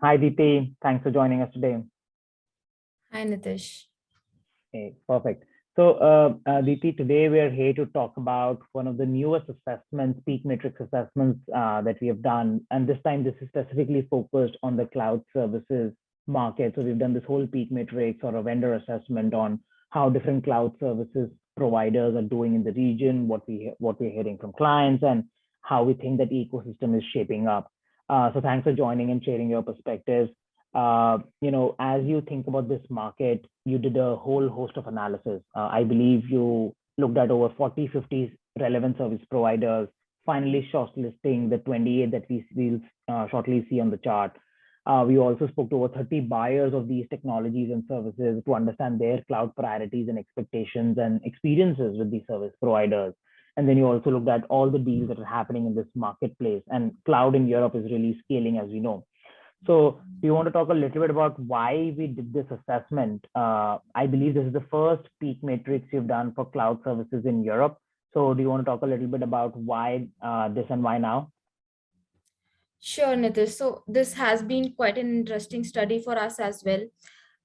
Hi, Deepti. Thanks for joining us today. Hi, Nitish. Okay, perfect. So, Deepti, today we are here to talk about one of the newest assessments, Peak Matrix assessments that we have done. And this time, this is specifically focused on the cloud services market. So, we've done this whole Peak Matrix or a vendor assessment on how different cloud services providers are doing in the region, what we're hearing from clients, and how we think that ecosystem is shaping up. So, thanks for joining and sharing your perspectives. As you think about this market, you did a whole host of analysis. I believe you looked at over 40, 50 relevant service providers, finally shortlisting the 28 that we will shortly see on the chart. We also spoke to over 30 buyers of these technologies and services to understand their cloud priorities and expectations and experiences with these service providers. And then you also looked at all the deals that are happening in this marketplace. And cloud in Europe is really scaling, as we know. So, do you want to talk a little bit about why we did this assessment? I believe this is the first peak matrix you've done for cloud services in Europe. So, do you want to talk a little bit about why this and why now? Sure, Nitish. So this has been quite an interesting study for us as well.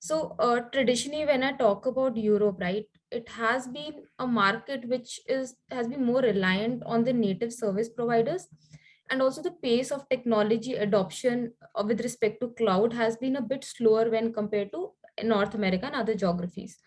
So traditionally, when I talk about Europe, right, it has been a market which is has been more reliant on the native service providers, and also the pace of technology adoption with respect to cloud has been a bit slower when compared to North America and other geographies.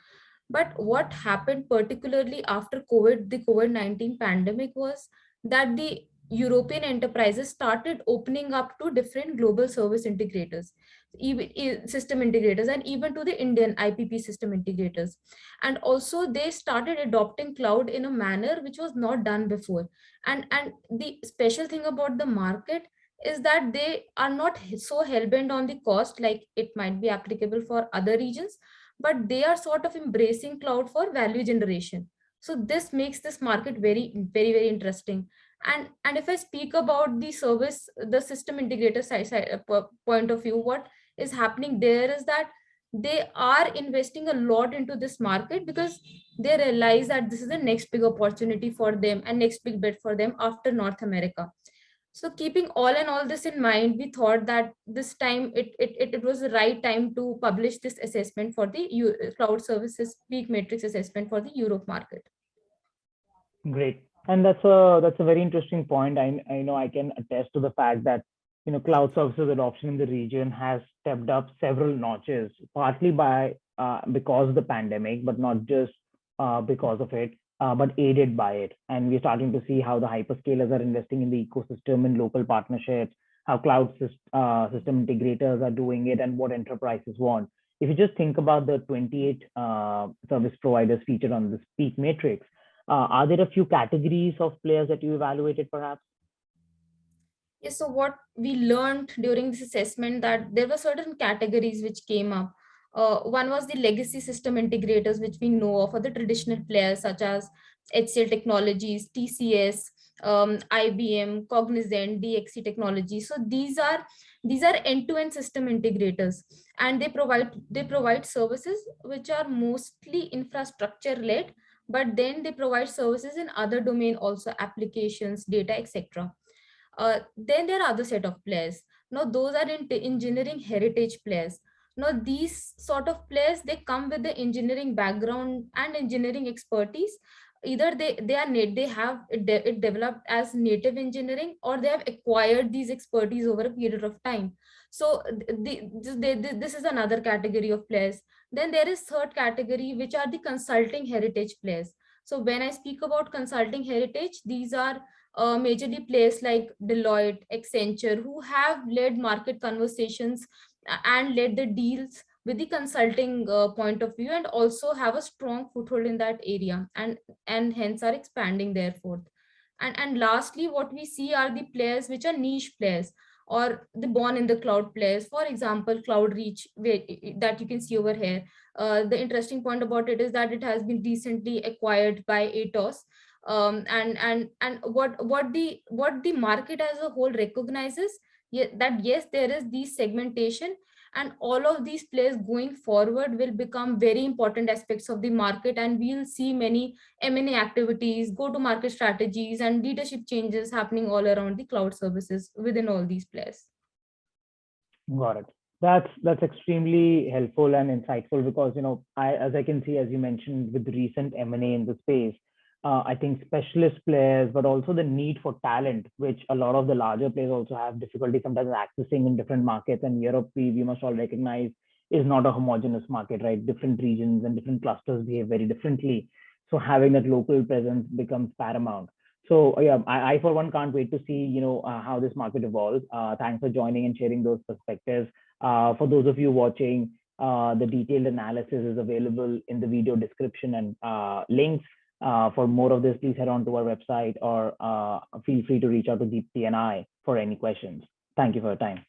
But what happened particularly after COVID, the COVID-19 pandemic, was that the European enterprises started opening up to different global service integrators, even system integrators, and even to the Indian IPP system integrators. And also, they started adopting cloud in a manner which was not done before. And the special thing about the market is that they are not so hell-bent on the cost like it might be applicable for other regions, but they are sort of embracing cloud for value generation. So this makes this market very interesting. And if I speak about the service, the system integrator point of view, what is happening there is that they are investing a lot into this market because they realize that this is the next big opportunity for them and next big bet for them after North America. So keeping all and all this in mind, we thought that this time it was the right time to publish this assessment for the cloud services peak matrix assessment for the Europe market. Great. And that's a very interesting point. I know I can attest to the fact that cloud services adoption in the region has stepped up several notches, partly by because of the pandemic, but not just because of it, but aided by it. And we're starting to see how the hyperscalers are investing in the ecosystem and local partnerships, how system integrators are doing it, and what enterprises want. If you just think about the 28 service providers featured on this peak matrix, are there a few categories of players that you evaluated, perhaps? Yes, so what we learned during this assessment that there were certain categories which came up. One was the legacy system integrators, which we know of, or the traditional players such as HCL Technologies, TCS, IBM, Cognizant, DXC Technology. So these are end-to-end system integrators, and they provide services which are mostly infrastructure led, but then they provide services in other domain also, applications, data, etc. Then there are other set of players. Now those are engineering heritage players. Now these sort of players, they come with the engineering background and engineering expertise. Either they have it developed as native engineering, or they have acquired these expertise over a period of time. So this is another category of players. Then there is third category, which are the consulting heritage players. So when I speak about consulting heritage, these are majorly players like Deloitte, Accenture, who have led market conversations and led the deals with the consulting point of view, and also have a strong foothold in that area, and hence are expanding therefore. And lastly, what we see are the players which are niche players, or the born in the cloud players. For example, Cloud Reach, that you can see over here. The interesting point about it is that it has been recently acquired by Atos. And what the market as a whole recognizes, that yes, there is this segmentation, and all of these players going forward will become very important aspects of the market, and we'll see many M&A activities, go to market strategies, and leadership changes happening all around the cloud services within all these players. Got it. That's extremely helpful and insightful because as I can see, as you mentioned, with recent M&A in the space, I think specialist players, but also the need for talent, which a lot of the larger players also have difficulty sometimes accessing in different markets. And Europe, we must all recognize, is not a homogeneous market, right? Different regions and different clusters behave very differently. So having that local presence becomes paramount. So yeah, I for one can't wait to see how this market evolves. Thanks for joining and sharing those perspectives. For those of you watching, the detailed analysis is available in the video description and links. For more of this, please head on to our website or feel free to reach out to Deepti and I for any questions. Thank you for your time.